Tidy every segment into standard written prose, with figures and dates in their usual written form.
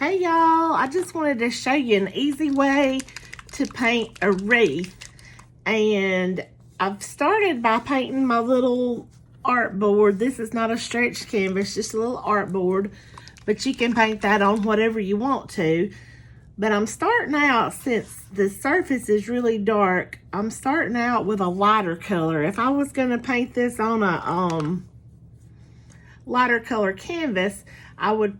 Hey y'all, I just wanted to show you an easy way to paint a wreath. And I've started by painting my little art board. This is not a stretched canvas, just a little art board, but you can paint that on whatever you want to. But I'm starting out, since the surface is really dark, I'm starting out with a lighter color. If I was going to paint this on a lighter color canvas, I would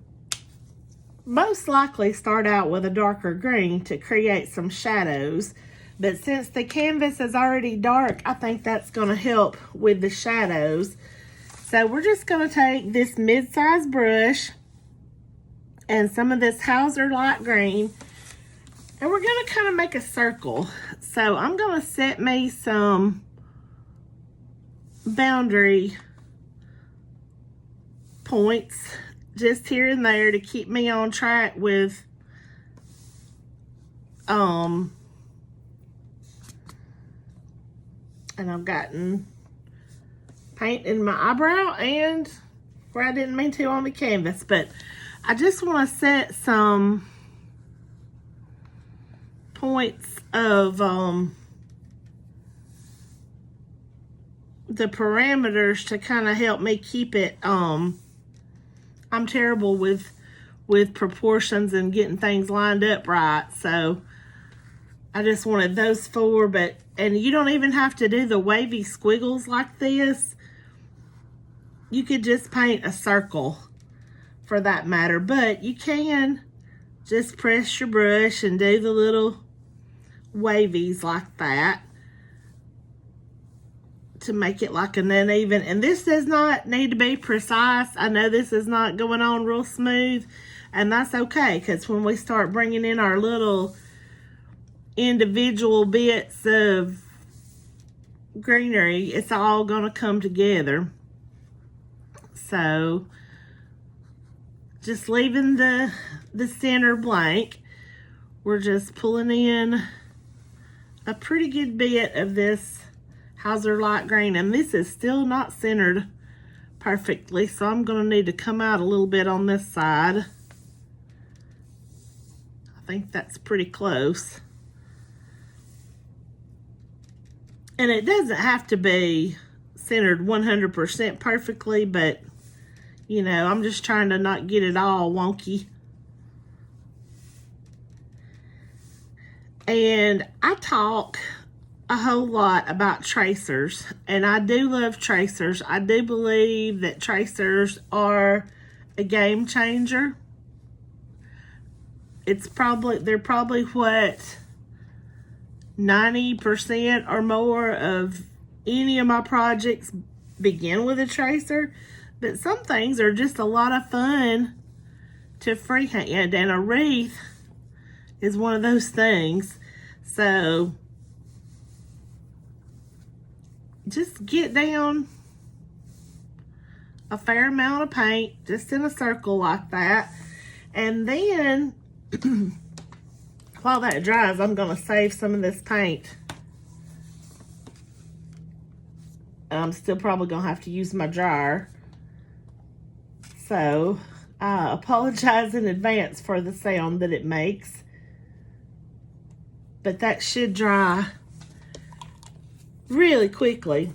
most likely start out with a darker green to create some shadows. But since the canvas is already dark, I think that's going to help with the shadows. So we're just going to take this mid-size brush and some of this Hauser light green, and we're going to kind of make a circle. So I'm going to set me some boundary points just here and there to keep me on track with and I've gotten paint in my eyebrow and where I didn't mean to on the canvas, but I just want to set some points of the parameters to kind of help me keep it. I'm terrible with proportions and getting things lined up right, so I just wanted those four. And you don't even have to do the wavy squiggles like this. You could just paint a circle for that matter, but you can just press your brush and do the little wavies like that to make it like an uneven. And this does not need to be precise. I know this is not going on real smooth, and that's okay, because when we start bringing in our little individual bits of greenery, it's all going to come together. So just leaving the center blank, we're just pulling in a pretty good bit of this Hauser light green, and this is still not centered perfectly, so I'm going to need to come out a little bit on this side. I think that's pretty close. And it doesn't have to be centered 100% perfectly, but you know, I'm just trying to not get it all wonky. And I talk a whole lot about tracers, and I do love tracers. I do believe that tracers are a game changer. They're probably what, 90% or more of any of my projects begin with a tracer, but some things are just a lot of fun to freehand, and a wreath is one of those things. So just get down a fair amount of paint just in a circle like that, and then while that dries, I'm going to save some of this paint. I'm still probably going to have to use my dryer, so I apologize in advance for the sound that it makes, but that should dry really quickly.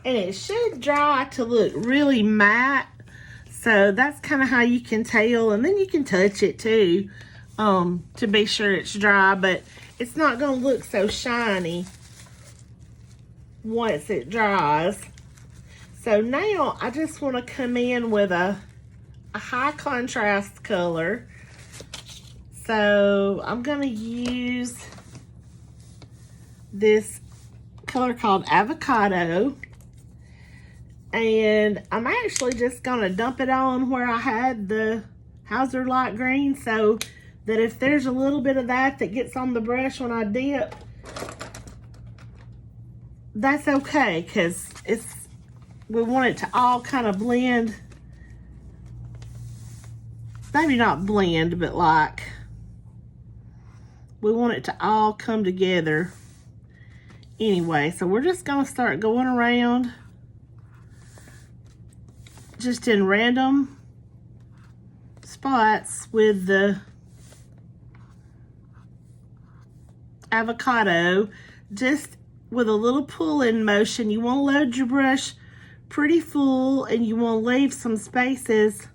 and it should dry to look really matte. So So that's kind of how you can tell, and then you can touch it too to be sure it's dry, but it's not going to look so shiny once it dries. So now I just want to come in with a high contrast color. So I'm going to use this color called Avocado. And I'm actually just going to dump it on where I had the Hauser light green, so that if there's a little bit of that gets on the brush when I dip, that's okay, because we want it to all kind of blend. Maybe not blend, but like we want it to all come together anyway. So we're just going to start going around just in random spots with the avocado, just with a little pull-in motion. You want to load your brush pretty full, and you want to leave some spaces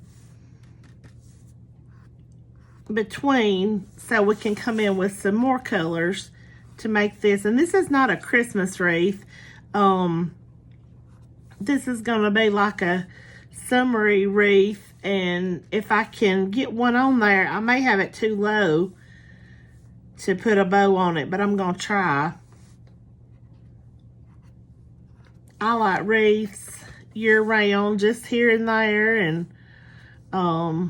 between so we can come in with some more colors to make this. And this is not a Christmas wreath. This is going to be like a summery wreath, and if I can get one on there, I may have it too low to put a bow on it, but I'm going to try. I like wreaths year-round, just here and there, and I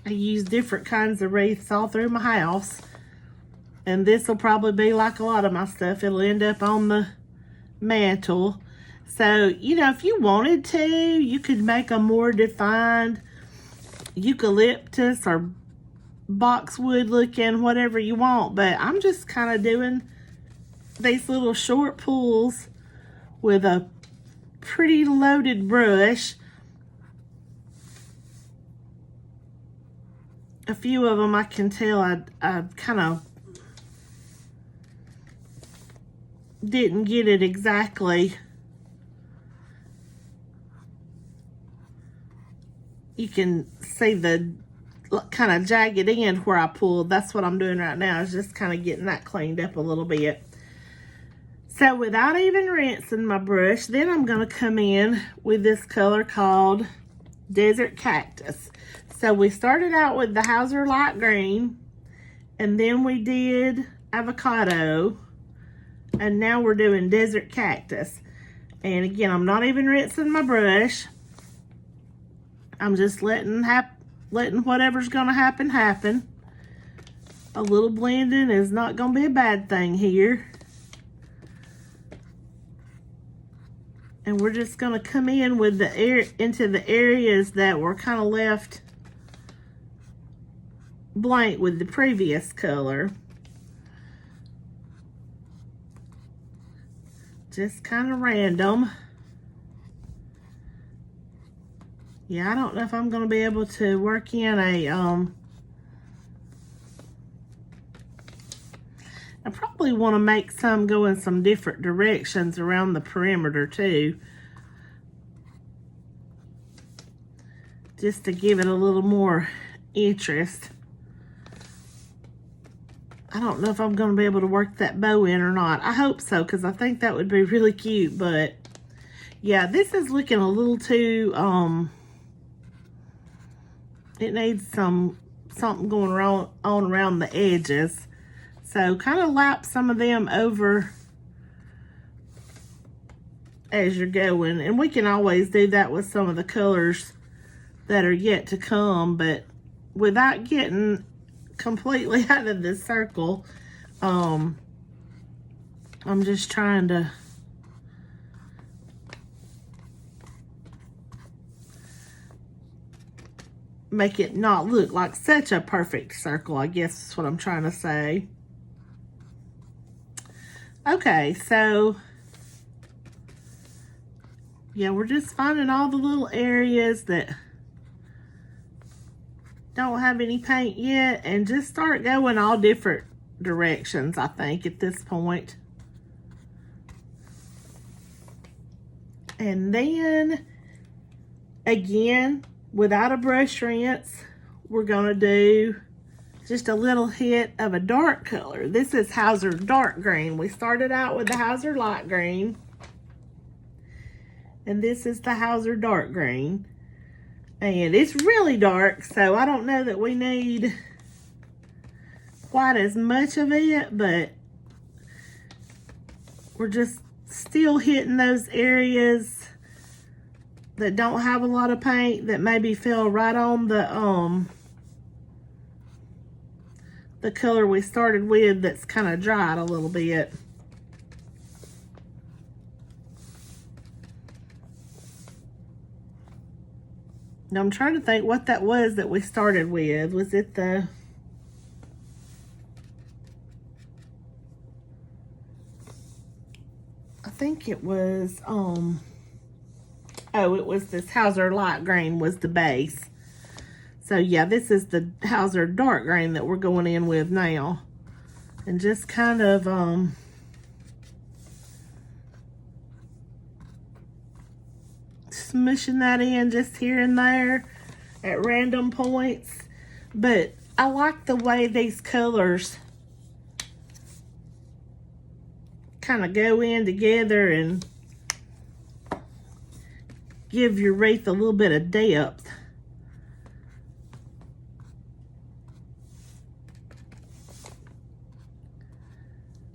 use different kinds of wreaths all through my house, and this will probably be like a lot of my stuff. It'll end up on the mantle. So, you know, if you wanted to, you could make a more defined eucalyptus or boxwood looking, whatever you want. But I'm just kind of doing these little short pulls with a pretty loaded brush. A few of them I can tell I kind of didn't get it exactly. You can see the kind of jagged end where I pulled. That's what I'm doing right now, is just kind of getting that cleaned up a little bit. So without even rinsing my brush, then I'm going to come in with this color called Desert Cactus. So we started out with the Hauser light green, and then we did avocado, and now we're doing Desert Cactus. And again, I'm not even rinsing my brush. I'm just letting whatever's going to happen, happen. A little blending is not going to be a bad thing here. And we're just going to come in with into the areas that were kind of left blank with the previous color. Just kind of random. Yeah, I don't know if I'm going to be able to work in a, I probably want to make some go in some different directions around the perimeter too. Just to give it a little more interest. I don't know if I'm going to be able to work that bow in or not. I hope so, because I think that would be really cute. But yeah, this is looking a little too, it needs something going on around the edges. So kind of lap some of them over as you're going. And we can always do that with some of the colors that are yet to come, but without getting completely out of the circle, I'm just trying to make it not look like such a perfect circle, I guess is what I'm trying to say. Okay, so yeah, we're just finding all the little areas that don't have any paint yet, and just start going all different directions, I think, at this point. And then Again, without a brush rinse, we're gonna do just a little hit of a dark color. This is Hauser dark green. We started out with the Hauser light green, and this is the Hauser dark green. And it's really dark, so I don't know that we need quite as much of it, but we're just still hitting those areas that don't have a lot of paint, that maybe fell right on the color we started with that's kind of dried a little bit. Now I'm trying to think what that was that we started with. Was it the... I think it was, oh, it was this Hauser light green was the base. So yeah, this is the Hauser dark green that we're going in with now. And just kind of, smushing that in just here and there at random points. But I like the way these colors kind of go in together and give your wreath a little bit of depth.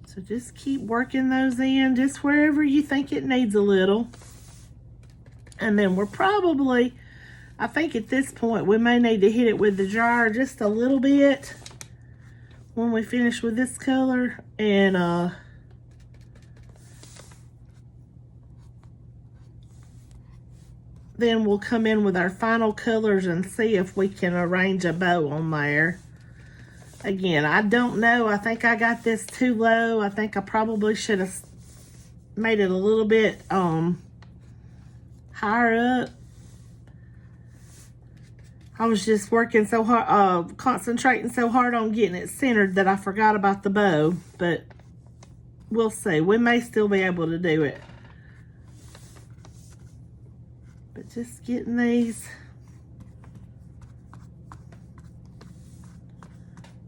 So just keep working those in just wherever you think it needs a little. And then we're probably, I think at this point, we may need to hit it with the dryer just a little bit when we finish with this color. And then we'll come in with our final colors and see if we can arrange a bow on there. Again, I don't know. I think I got this too low. I think I probably should have made it a little bit higher up. I was just working so hard, concentrating so hard on getting it centered that I forgot about the bow. But we'll see. We may still be able to do it. But just getting these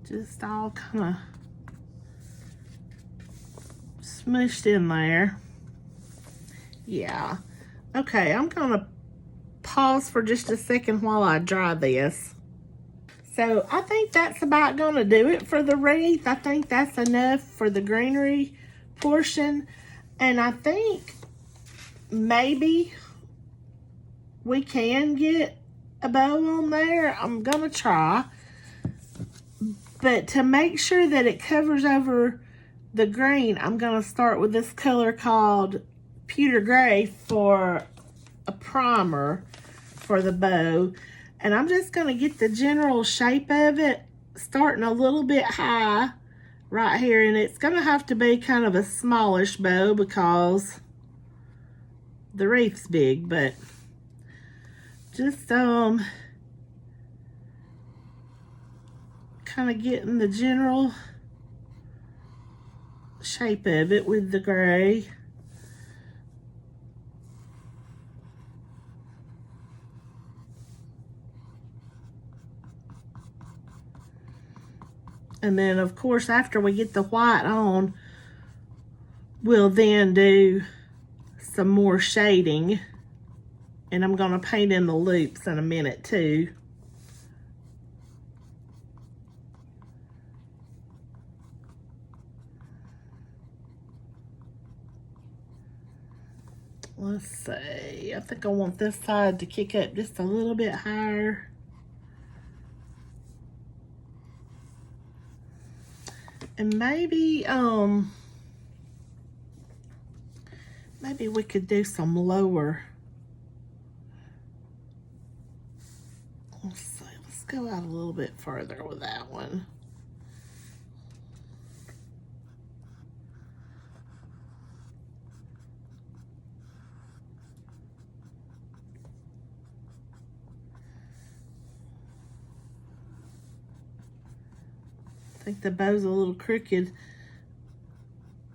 just all kind of smushed in there. Yeah. Okay, I'm gonna pause for just a second while I dry this. So I think that's about gonna do it for the wreath. I think that's enough for the greenery portion. And I think maybe we can get a bow on there. I'm gonna try. But to make sure that it covers over the green, I'm gonna start with this color called Pewter Gray for a primer for the bow. And I'm just gonna get the general shape of it, starting a little bit high right here. And it's gonna have to be kind of a smallish bow because the wreath's big, but just kind of getting the general shape of it with the gray. And then of course after we get the white on, we'll then do some more shading, and I'm going to paint in the loops in a minute too. Let's see, I think I want this side to kick up just a little bit higher. And maybe maybe we could do some lower. Let's see, let's go out a little bit further with that one. I think the bow's a little crooked,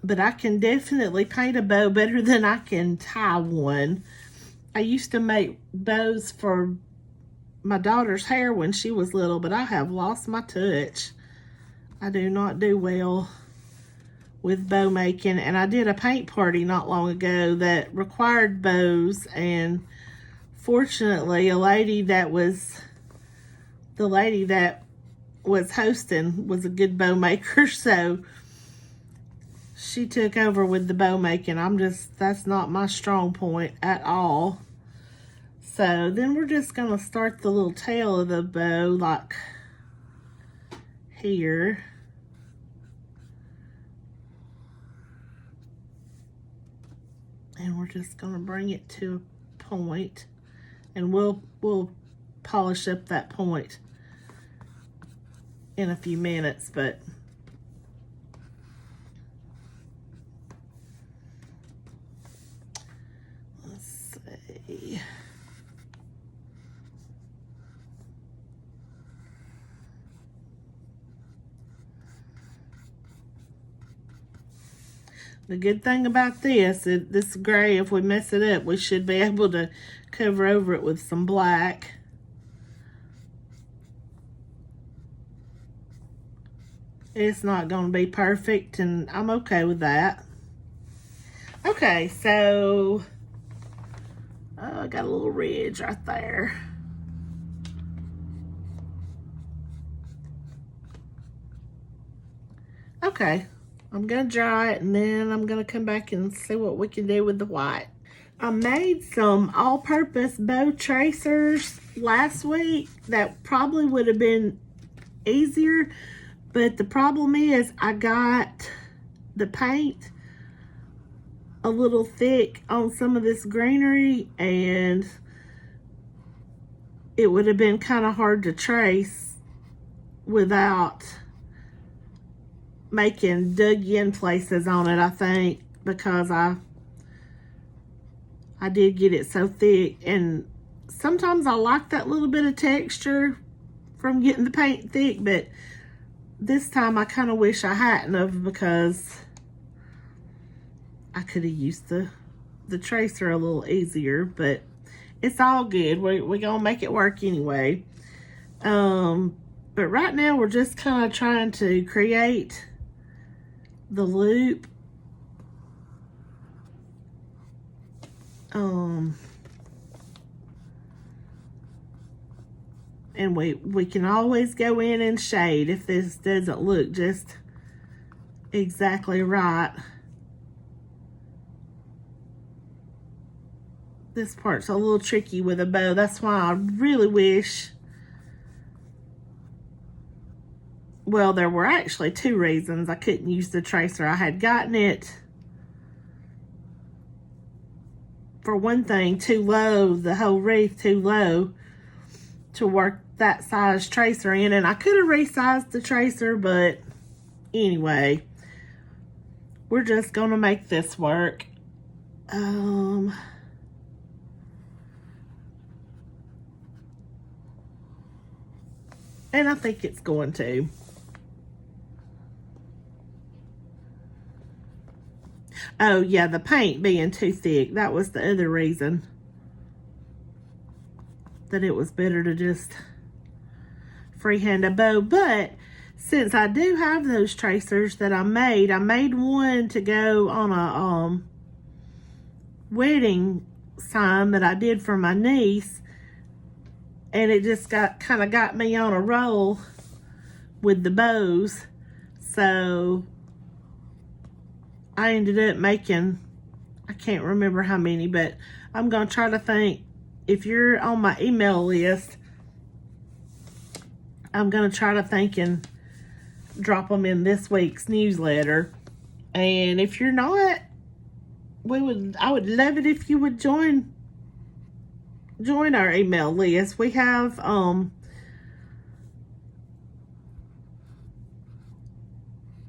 but I can definitely paint a bow better than I can tie one. I used to make bows for my daughter's hair when she was little, but I have lost my touch. I do not do well with bow making, and I did a paint party not long ago that required bows, and fortunately the lady that was hosting was a good bow maker, so she took over with the bow making. That's not my strong point at all. So then we're just gonna start the little tail of the bow like here. And we're just gonna bring it to a point, and we'll polish up that point in a few minutes, but let's see. The good thing about this gray, if we mess it up, we should be able to cover over it with some black. It's not going to be perfect, and I'm okay with that. Okay, so I got a little ridge right there. Okay. I'm going to dry it, and then I'm going to come back and see what we can do with the white. I made some all-purpose bow tracers last week that probably would have been easier, but the problem is I got the paint a little thick on some of this greenery, and it would have been kind of hard to trace without making dug-in places on it, I think, because I did get it so thick. And sometimes I like that little bit of texture from getting the paint thick, but this time I kind of wish I hadn't have, because I could have used the tracer a little easier, but it's all good. We're gonna make it work anyway. But right now we're just kind of trying to create the loop. And we can always go in and shade if this doesn't look just exactly right. This part's a little tricky with a bow. That's why I really wish, well, there were actually two reasons I couldn't use the tracer. I had gotten it, for one thing, too low, the whole wreath too low to work that size tracer in, and I could have resized the tracer, but anyway, we're just gonna make this work. And I think it's going to. Oh yeah, the paint being too thick, that was the other reason that it was better to just freehand a bow. But since I do have those tracers that I made one to go on a wedding sign that I did for my niece, and it just kind of got me on a roll with the bows. So I ended up making, I can't remember how many, but I'm going to try to think. If you're on my email list, I'm going to try to think and drop them in this week's newsletter. And if you're not, I would love it if you would join our email list. We have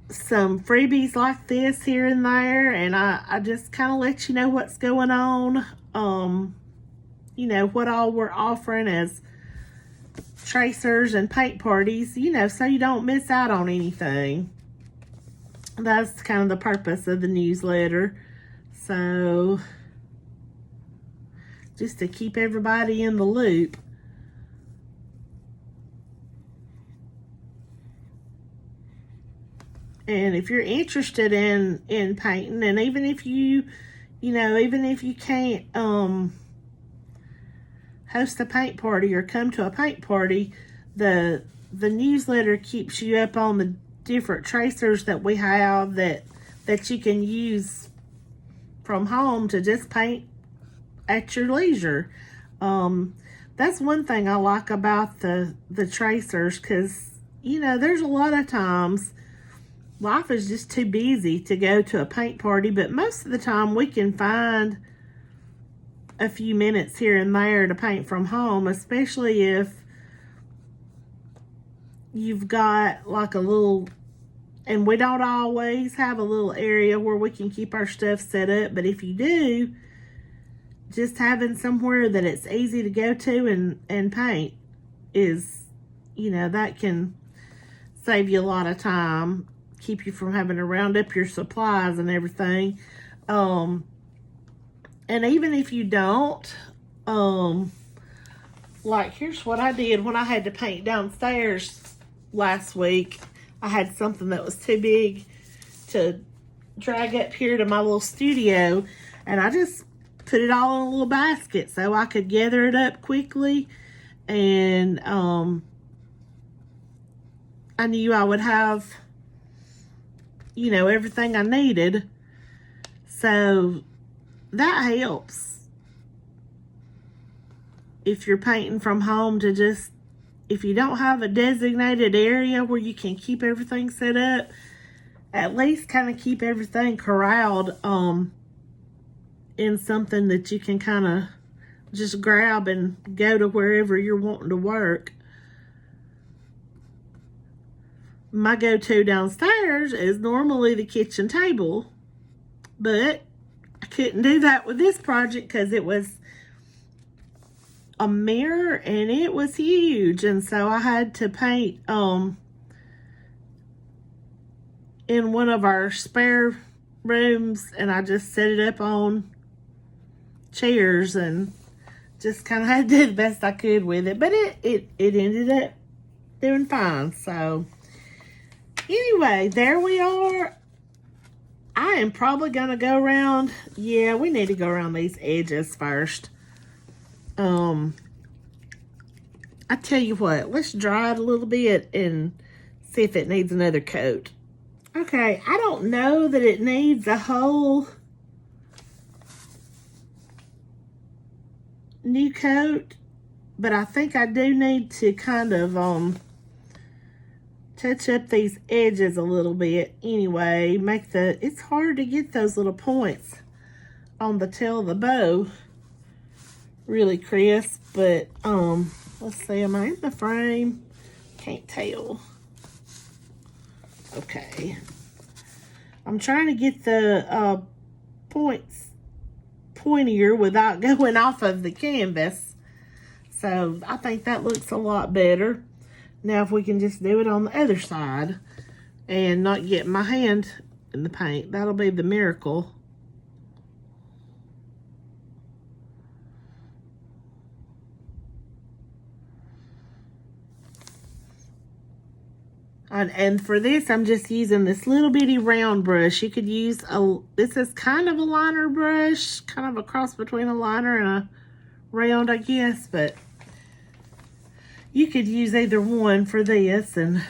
some freebies like this here and there, and I just kind of let you know what's going on. You know, what all we're offering as tracers and paint parties, you know, so you don't miss out on anything. That's kind of the purpose of the newsletter. So just to keep everybody in the loop. And if you're interested in painting, and even if you can't host a paint party or come to a paint party, the newsletter keeps you up on the different tracers that we have that you can use from home to just paint at your leisure. That's one thing I like about the tracers, because there's a lot of times life is just too busy to go to a paint party, but most of the time we can find a few minutes here and there to paint from home, especially if you've got like a little, and we don't always have a little area where we can keep our stuff set up, but if you do, just having somewhere that it's easy to go to and paint is, that can save you a lot of time, keep you from having to round up your supplies and everything. And even if you don't, like here's what I did when I had to paint downstairs last week. I had something that was too big to drag up here to my little studio, and I just put it all in a little basket so I could gather it up quickly, and I knew I would have everything I needed. So that helps if you're painting from home, to just, if you don't have a designated area where you can keep everything set up, at least kind of keep everything corralled in something that you can kind of just grab and go to wherever you're wanting to work. My go-to downstairs is normally the kitchen table, but I couldn't do that with this project because it was a mirror and it was huge, and so I had to paint in one of our spare rooms, and I just set it up on chairs and just kind of had to do the best I could with it, but it ended up doing fine. So anyway, there we are. I am probably gonna go around, yeah, we need to go around these edges first. I tell you what, let's dry it a little bit and see if it needs another coat. Okay, I don't know that it needs a whole new coat, but I think I do need to kind of touch up these edges a little bit anyway. It's hard to get those little points on the tail of the bow really crisp, but let's see, am I in the frame? Can't tell. Okay, I'm trying to get the points pointier without going off of the canvas, so I think that looks a lot better. Now if we can just do it on the other side and not get my hand in the paint, that'll be the miracle. And for this, I'm just using this little bitty round brush. You could use this is kind of a liner brush, kind of a cross between a liner and a round, I guess, but you could use either one for this. And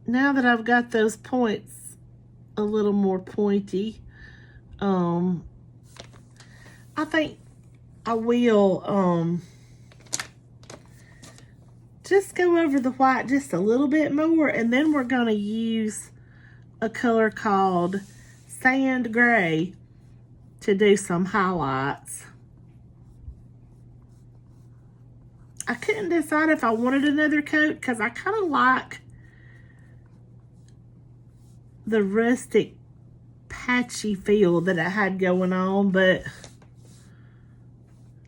now that I've got those points a little more pointy, I think I will just go over the white just a little bit more, and then we're going to use a color called Sand Gray to do some highlights. I couldn't decide if I wanted another coat because I kind of like the rustic patchy feel that it had going on, but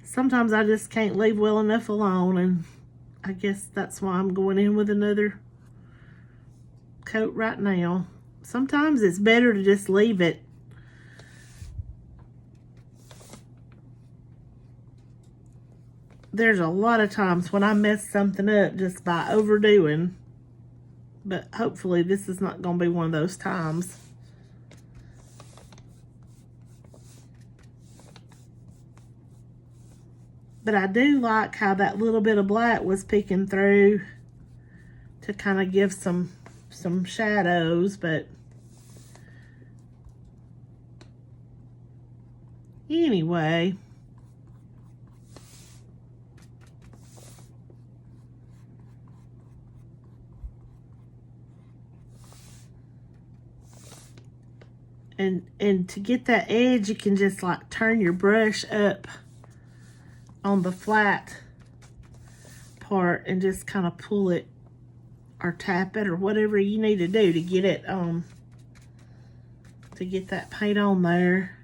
sometimes I just can't leave well enough alone, and I guess that's why I'm going in with another coat right now. Sometimes it's better to just leave it there's a lot of times when I mess something up just by overdoing. But hopefully this is not going to be one of those times. But I do like how that little bit of black was peeking through to kind of give some shadows, but anyway. And to get that edge, you can just like turn your brush up on the flat part and just kind of pull it or tap it or whatever you need to do to get it to get that paint on there.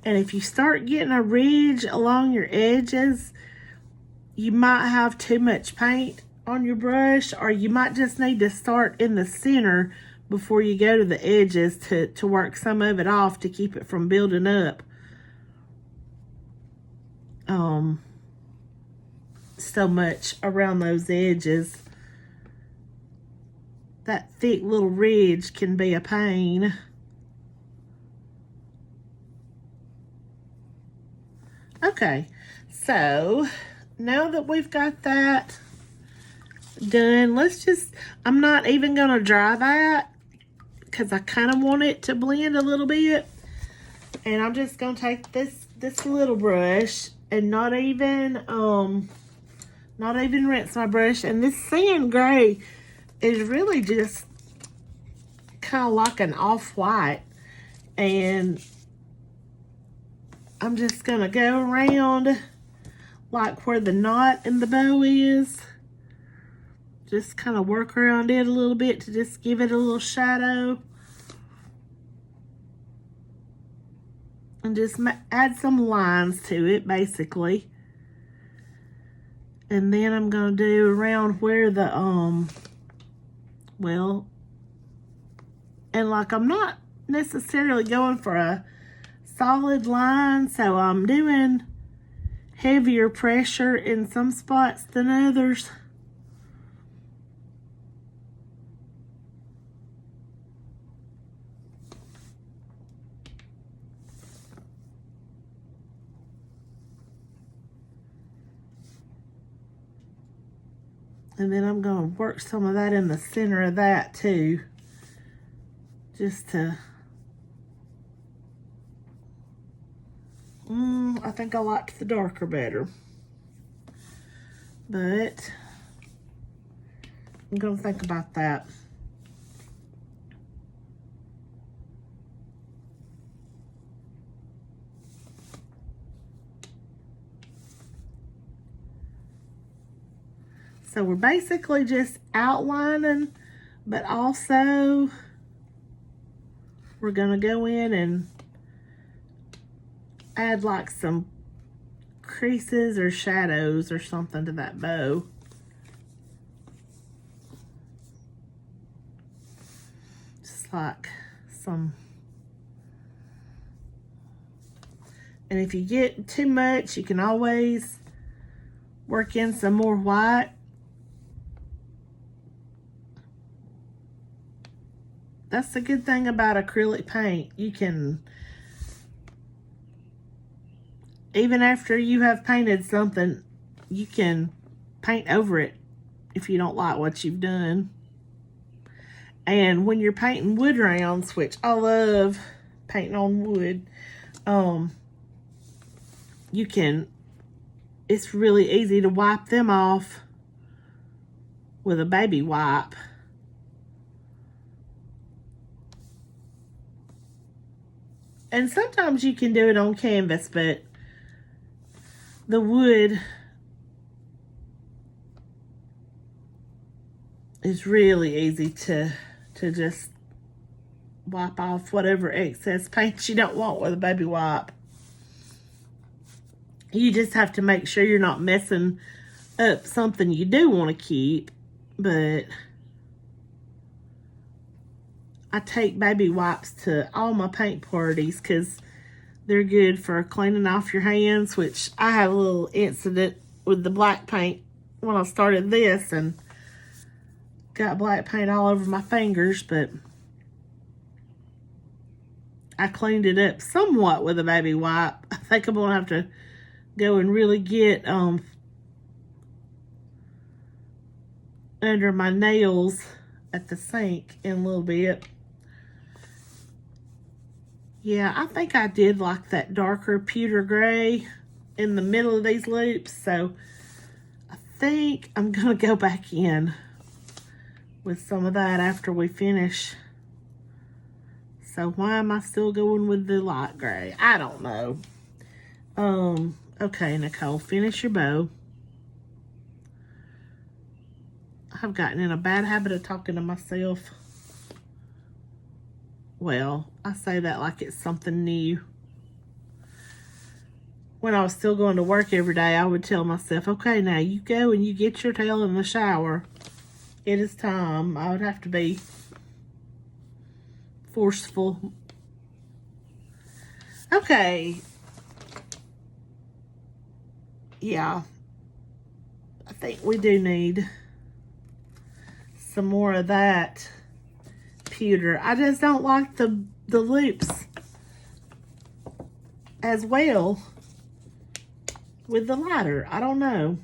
And if you start getting a ridge along your edges, you might have too much paint on your brush, or you might just need to start in the center before you go to the edges to work some of it off to keep it from building up so much around those edges. That thick little ridge can be a pain. Okay, so now that we've got that done, I'm not even going to dry that because I kind of want it to blend a little bit. And I'm just going to take this little brush and not even rinse my brush. And this sand gray is really just kind of like an off-white. And I'm just going to go around like where the knot in the bow is. Just kind of work around it a little bit to just give it a little shadow. And just add some lines to it, basically. And then I'm going to do around where the, well, and like I'm not necessarily going for a solid line, so I'm doing heavier pressure in some spots than others. And then I'm going to work some of that in the center of that too. Just to, I think I liked the darker better. But I'm going to think about that. So we're basically just outlining, but also we're going to go in and add like some creases or shadows or something to that bow. Just like some. And if you get too much, you can always work in some more white. That's the good thing about acrylic paint. You can, even after you have painted something, you can paint over it if you don't like what you've done. And when you're painting wood rounds, which I love painting on wood, you can, it's really easy to wipe them off with a baby wipe. And sometimes you can do it on canvas, but the wood is really easy to just wipe off whatever excess paint you don't want with a baby wipe. You just have to make sure you're not messing up something you do want to keep, but I take baby wipes to all my paint parties because they're good for cleaning off your hands, which I had a little incident with the black paint when I started this and got black paint all over my fingers, but I cleaned it up somewhat with a baby wipe. I think I'm going to have to go and really get under my nails at the sink in a little bit. Yeah, I think I did like that darker pewter gray in the middle of these loops, so I think I'm going to go back in with some of that after we finish. So why am I still going with the light gray? I don't know. Okay, Nicole, finish your bow. I've gotten in a bad habit of talking to myself. Well, I say that like it's something new. When I was still going to work every day, I would tell myself, okay, now you go and you get your tail in the shower. It is time. I would have to be forceful. Okay. Yeah. I think we do need some more of that pewter. I just don't like the loops as well with the lighter. I don't know.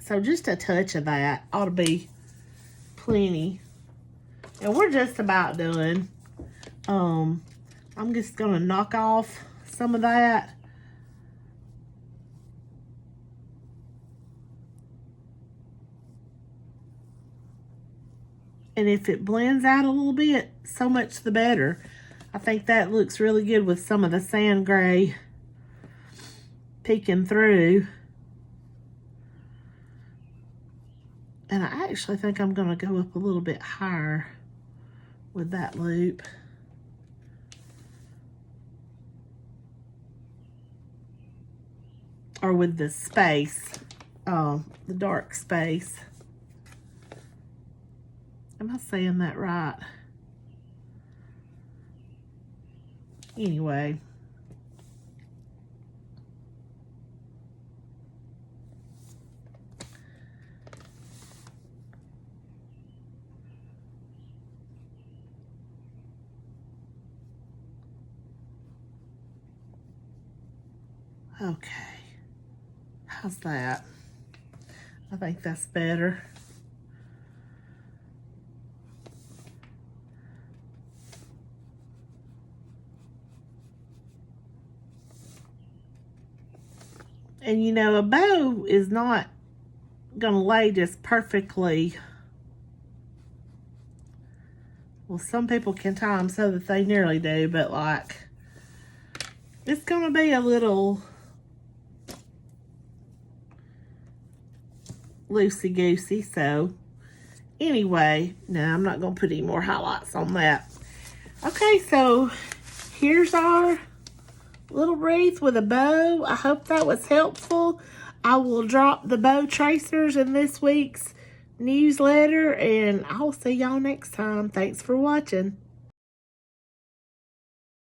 So just a touch of that ought to be plenty. And we're just about done. I'm just gonna knock off some of that. And if it blends out a little bit, so much the better. I think that looks really good with some of the sand gray peeking through. And I actually think I'm going to go up a little bit higher with that loop. Or with the space, the dark space. Am I saying that right? Anyway. Okay. How's that? I think that's better. And you know, a bow is not gonna lay just perfectly. Well, some people can tie them so that they nearly do, but like, it's gonna be a little loosey-goosey. So anyway, no, I'm not gonna put any more highlights on that. Okay, so here's our little wreath with a bow. I hope that was helpful. I will drop the bow tracers in this week's newsletter, and I'll see y'all next time. Thanks for watching.